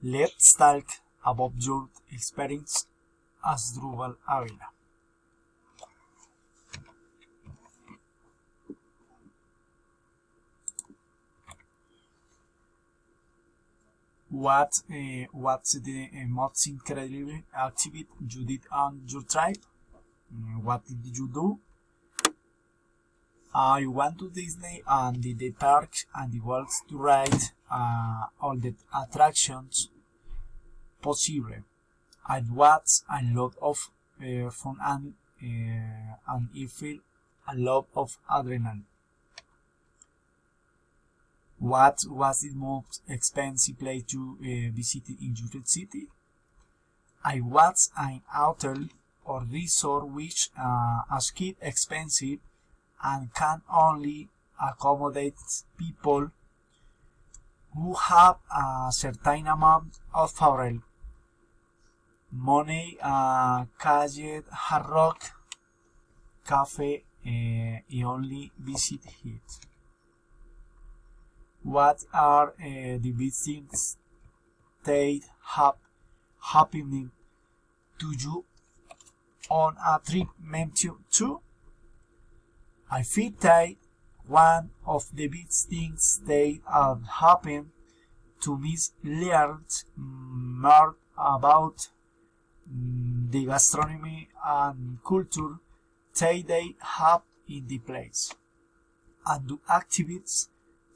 Let's talk about your experience as Drupal Avila. What's the most incredible activity you did on your trip? What did you do? I went to Disney and did the park and the walks to ride all the attractions possible. It was a lot of fun and it felt a lot of adrenaline. What was the most expensive place you visited in your city? I was in a hotel or resort which is quite expensive and can only accommodate people who have a certain amount of foreign money. Calle Hard Rock Cafe I only visit it. What are the big things that have happening to you on a trip meant to? I feel that one of the big things that happened to me is learned more about the gastronomy and culture that they have in the place, and do activities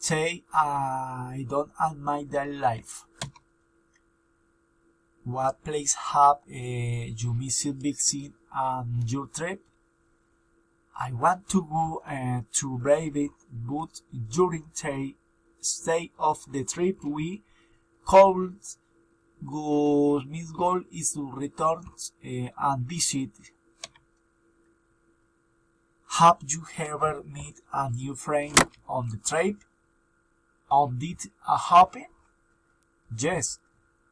that I don't in my daily life. What place have you missed visiting on your trip? I want to go to Brave, but during the stay of the trip we could go. My goal is to return and visit. Have you ever met a new friend on the trip? Or did it happen? Yes,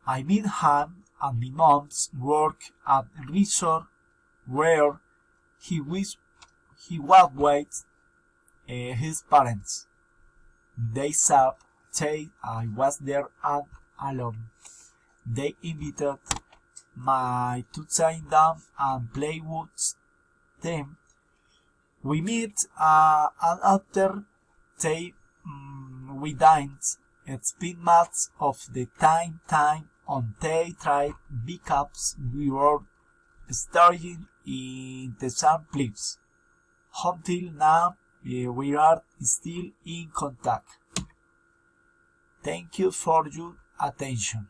I met him and my mom's work at a resort where he was with his parents. They said that I was there and alone. They invited me to join them and play with them. We met and after they we dined. Spent much of the time on the trip because we were staying in the same place. Until now, we are still in contact. Thank you for your attention.